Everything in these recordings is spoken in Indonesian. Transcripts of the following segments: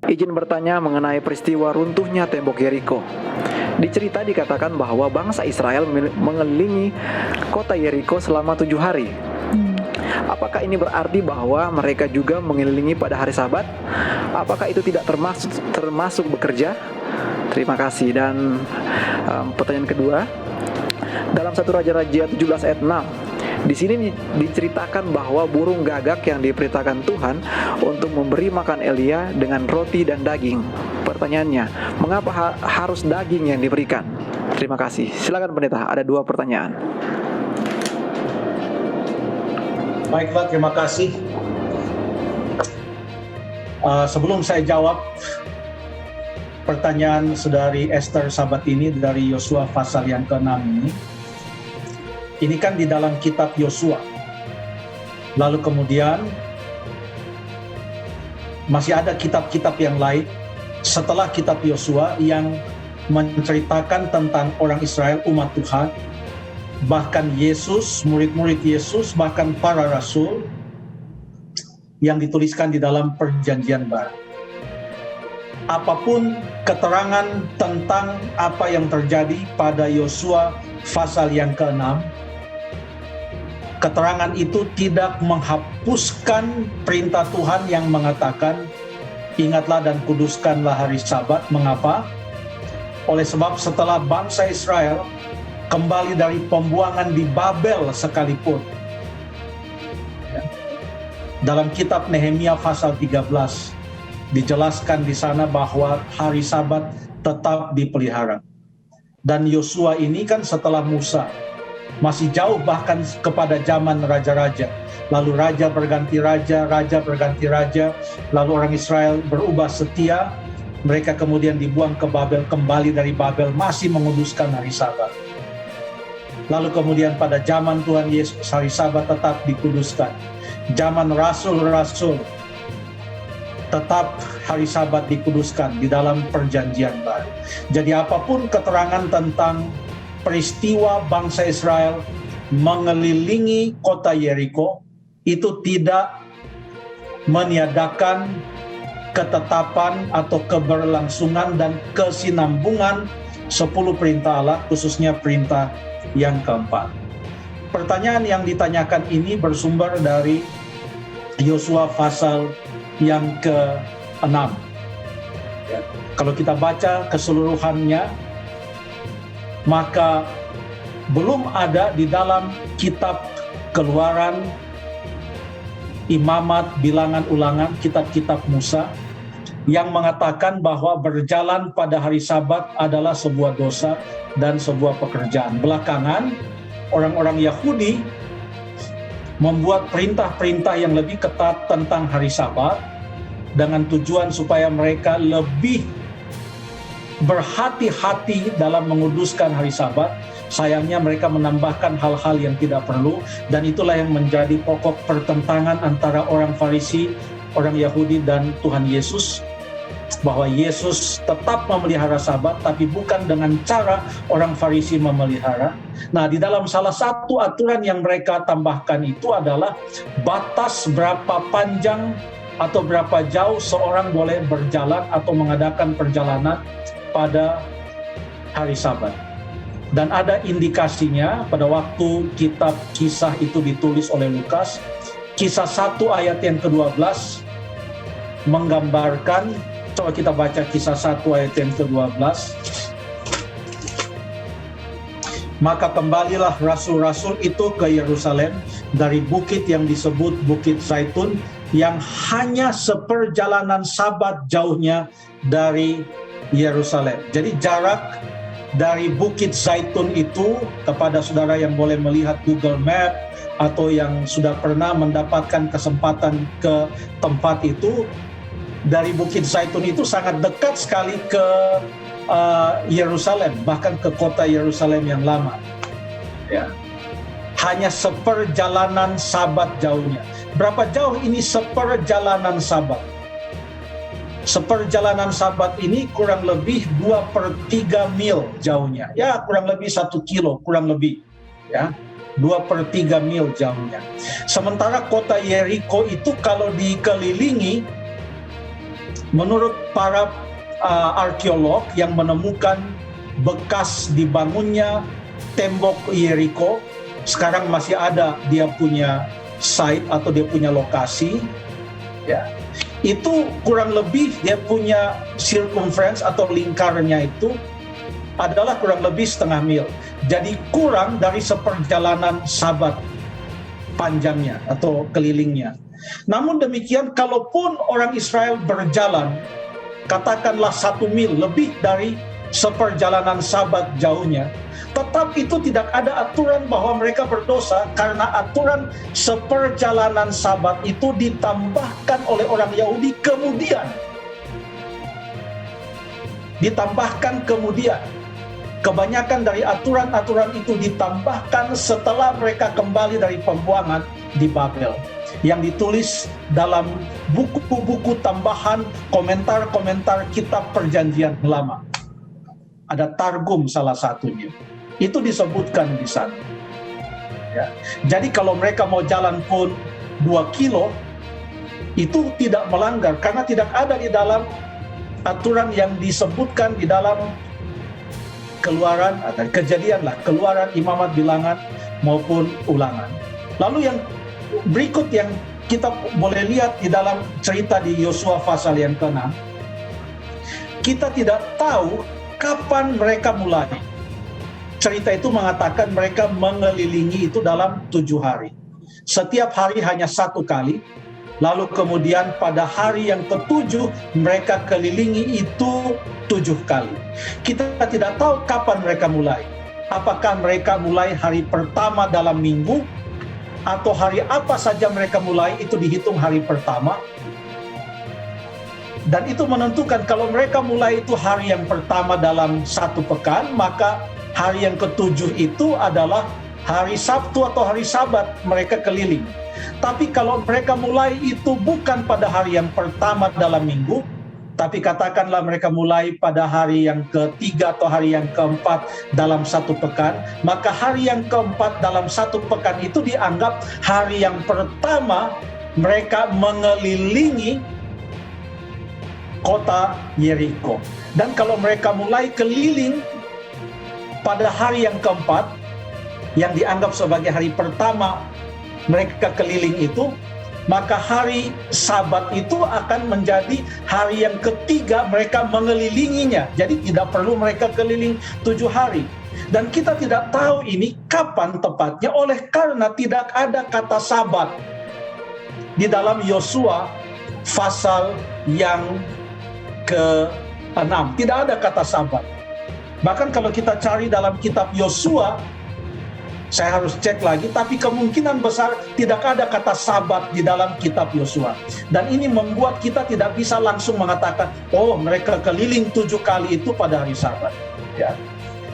Izin bertanya mengenai peristiwa runtuhnya tembok Yeriko. Di cerita dikatakan bahwa bangsa Israel mengelilingi kota Yeriko selama 7 hari. Apakah ini berarti bahwa mereka juga mengelilingi pada hari Sabat? Apakah itu tidak termasuk bekerja? Terima kasih. Dan pertanyaan kedua, dalam 1 Raja-Raja 17 ayat 6, di sini diceritakan bahwa burung gagak yang diperintahkan Tuhan untuk memberi makan Elia dengan roti dan daging. Pertanyaannya, mengapa harus daging yang diberikan? Terima kasih. Silakan pendeta, ada 2 pertanyaan. Baiklah, terima kasih. Sebelum saya jawab pertanyaan saudari Esther Sabat ini dari Yosua pasal yang ke-6 ini kan di dalam kitab Yosua. Lalu kemudian masih ada kitab-kitab yang lain setelah kitab Yosua yang menceritakan tentang orang Israel, umat Tuhan, bahkan Yesus, murid-murid Yesus, bahkan para rasul yang dituliskan di dalam Perjanjian Baru. Apapun keterangan tentang apa yang terjadi pada Yosua pasal yang ke-6, keterangan itu tidak menghapuskan perintah Tuhan yang mengatakan, ingatlah dan kuduskanlah hari Sabat. Mengapa? Oleh sebab setelah bangsa Israel kembali dari pembuangan di Babel sekalipun, dalam kitab Nehemia pasal 13 dijelaskan di sana bahwa hari Sabat tetap dipelihara. Dan Yosua ini kan setelah Musa, masih jauh bahkan kepada zaman raja-raja. Lalu raja berganti raja, raja berganti raja, lalu orang Israel berubah setia, mereka kemudian dibuang ke Babel, kembali dari Babel masih menguduskan hari Sabat. Lalu kemudian pada zaman Tuhan Yesus hari Sabat tetap dikuduskan. Zaman rasul-rasul tetap hari Sabat dikuduskan di dalam Perjanjian Baru. Jadi apapun keterangan tentang peristiwa bangsa Israel mengelilingi kota Yeriko itu tidak meniadakan ketetapan atau keberlangsungan dan kesinambungan 10 perintah Allah, khususnya perintah yang keempat. Pertanyaan yang ditanyakan ini bersumber dari Yosua pasal yang ke-6. Kalau kita baca keseluruhannya, maka belum ada di dalam kitab Keluaran, Imamat, Bilangan, Ulangan, kitab-kitab Musa yang mengatakan bahwa berjalan pada hari Sabat adalah sebuah dosa dan sebuah pekerjaan. Belakangan, orang-orang Yahudi membuat perintah-perintah yang lebih ketat tentang hari Sabat dengan tujuan supaya mereka lebih berhati-hati dalam menguduskan hari Sabat. Sayangnya mereka menambahkan hal-hal yang tidak perlu, dan itulah yang menjadi pokok pertentangan antara orang Farisi, orang Yahudi dan Tuhan Yesus, bahwa Yesus tetap memelihara Sabat tapi bukan dengan cara orang Farisi memelihara. Nah, di dalam salah satu aturan yang mereka tambahkan itu adalah batas berapa panjang atau berapa jauh seorang boleh berjalan atau mengadakan perjalanan pada hari Sabat. Dan ada indikasinya pada waktu kitab Kisah itu ditulis oleh Lukas. Kisah 1 ayat yang ke-12 menggambarkan, coba kita baca Kisah 1 ayat yang ke-12. Maka kembalilah rasul-rasul itu ke Yerusalem dari bukit yang disebut Bukit Zaitun, yang hanya seperjalanan Sabat jauhnya dari Yerusalem. Jadi jarak dari Bukit Zaitun itu, kepada saudara yang boleh melihat Google Map atau yang sudah pernah mendapatkan kesempatan ke tempat itu, dari Bukit Zaitun itu sangat dekat sekali ke Yerusalem, bahkan ke kota Yerusalem yang lama. Ya. Hanya seperjalanan Sabat jauhnya. Berapa jauh ini seperjalanan Sabat? Seperjalanan Sabat ini kurang lebih 2/3 mil jauhnya. Ya, kurang lebih 1 kilo, kurang lebih. Ya, 2/3 mil jauhnya. Sementara kota Yeriko itu kalau dikelilingi Menurut para arkeolog yang menemukan bekas dibangunnya tembok Yeriko, sekarang masih ada dia punya site atau dia punya lokasi, ya, itu kurang lebih dia punya circumference atau lingkarnya itu adalah kurang lebih 0,5 mil. Jadi kurang dari seperjalanan Sabat panjangnya atau kelilingnya. Namun demikian, kalaupun orang Israel berjalan katakanlah 1 mil, lebih dari seperjalanan Sabat jauhnya, tetap itu tidak ada aturan bahwa mereka berdosa, karena aturan seperjalanan Sabat itu ditambahkan oleh orang Yahudi kemudian. Kebanyakan dari aturan-aturan itu ditambahkan setelah mereka kembali dari pembuangan di Babel, yang ditulis dalam buku-buku tambahan, komentar-komentar kitab Perjanjian Lama. Ada Targum salah satunya. Itu disebutkan di sana. Ya. Jadi kalau mereka mau jalan pun 2 kilo, itu tidak melanggar, karena tidak ada di dalam aturan yang disebutkan di dalam Keluaran atau Keluaran, Imamat, Bilangan maupun Ulangan. Lalu yang berikut yang kita boleh lihat di dalam cerita di Yosua pasal yang ke-6, kita tidak tahu kapan mereka mulai. Cerita itu mengatakan mereka mengelilingi itu dalam 7 hari. Setiap hari hanya 1 kali. Lalu kemudian pada hari yang ke-7 mereka kelilingi itu 7 kali. Kita tidak tahu kapan mereka mulai. Apakah mereka mulai hari pertama dalam minggu, atau hari apa saja mereka mulai itu dihitung hari pertama. Dan itu menentukan kalau mereka mulai itu hari yang pertama dalam 1 pekan, maka hari yang ke-7 itu adalah hari Sabtu atau hari Sabat mereka keliling. Tapi kalau mereka mulai itu bukan pada hari yang pertama dalam minggu, tapi katakanlah mereka mulai pada hari yang ke-3 atau hari yang ke-4 dalam 1 pekan, maka hari yang ke-4 dalam 1 pekan itu dianggap hari yang pertama mereka mengelilingi kota Yeriko. Dan kalau mereka mulai keliling pada hari yang ke-4, yang dianggap sebagai hari pertama mereka keliling itu, maka hari Sabat itu akan menjadi hari yang ke-3 mereka mengelilinginya. Jadi tidak perlu mereka keliling 7 hari. Dan kita tidak tahu ini kapan tepatnya, oleh karena tidak ada kata Sabat di dalam Yosua pasal yang ke-6. Tidak ada kata Sabat. Bahkan kalau kita cari dalam kitab Yosua, saya harus cek lagi, tapi kemungkinan besar tidak ada kata Sabat di dalam kitab Yosua. Dan ini membuat kita tidak bisa langsung mengatakan, oh mereka keliling 7 kali itu pada hari Sabat. Ya.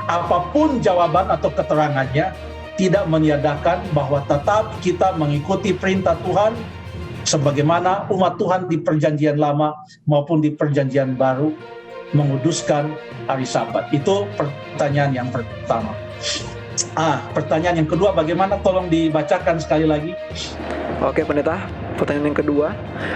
Apapun jawaban atau keterangannya, tidak meniadakan bahwa tetap kita mengikuti perintah Tuhan sebagaimana umat Tuhan di Perjanjian Lama maupun di Perjanjian Baru menguduskan hari Sabat. Itu pertanyaan yang pertama. Pertanyaan yang kedua bagaimana? Tolong dibacakan sekali lagi. Oke pendeta, pertanyaan yang kedua.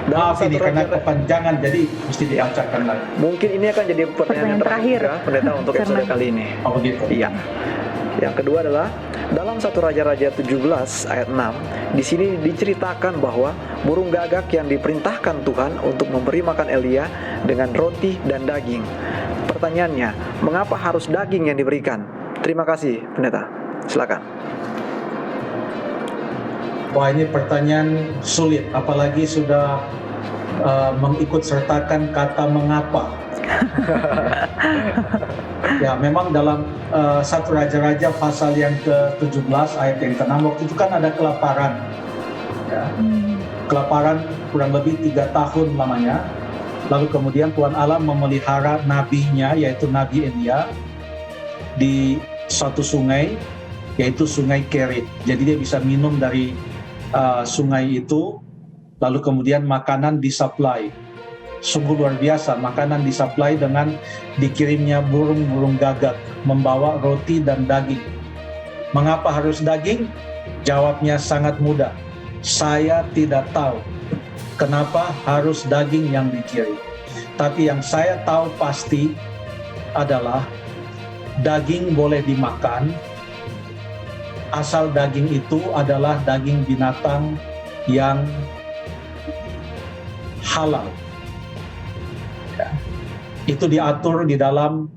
Maaf ini karena kepanjangan jadi mesti dibacakan lagi. Mungkin ini akan jadi pertanyaan terakhir pendeta untuk episode kali ini. Oh begitu. Iya. Yang kedua adalah dalam 1 Raja-Raja 17 ayat 6, di sini diceritakan bahwa burung gagak yang diperintahkan Tuhan untuk memberi makan Elia dengan roti dan daging. Pertanyaannya, mengapa harus daging yang diberikan? Terima kasih, pendeta. Silakan. Wah, ini pertanyaan sulit, apalagi sudah mengikut sertakan kata mengapa. Ya, memang dalam 1 Raja-Raja pasal yang ke-17 ayat yang ke-6, waktu itu kan ada kelaparan. Ya. Kelaparan kurang lebih 3 tahun lamanya. Lalu kemudian Tuhan Allah memelihara nabinya, yaitu Nabi Elia, di suatu sungai, yaitu sungai Kerit. Jadi dia bisa minum dari sungai itu, lalu kemudian makanan disuplai. Sungguh luar biasa, makanan disuplai dengan dikirimnya burung-burung gagak membawa roti dan daging. Mengapa harus daging? Jawabnya sangat mudah. Saya tidak tahu kenapa harus daging yang dikirim. Tapi yang saya tahu pasti adalah daging boleh dimakan, asal daging itu adalah daging binatang yang halal. Ya. Itu diatur di dalam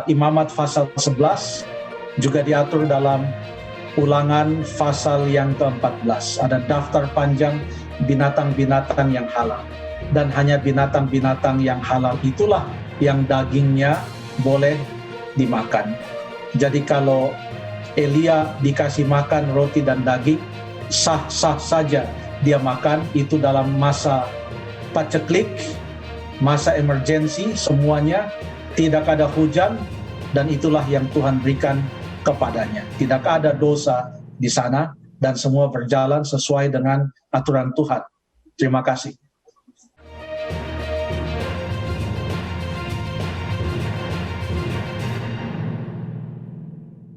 Imamat pasal 11, juga diatur dalam Ulangan pasal yang ke-14. Ada daftar panjang binatang-binatang yang halal. Dan hanya binatang-binatang yang halal itulah yang dagingnya boleh dimakan. Jadi kalau Elia dikasih makan roti dan daging, sah-sah saja dia makan, itu dalam masa paceklik, masa emergensi, semuanya tidak ada hujan, dan itulah yang Tuhan berikan kepadanya. Tidak ada dosa di sana, dan semua berjalan sesuai dengan aturan Tuhan. Terima kasih.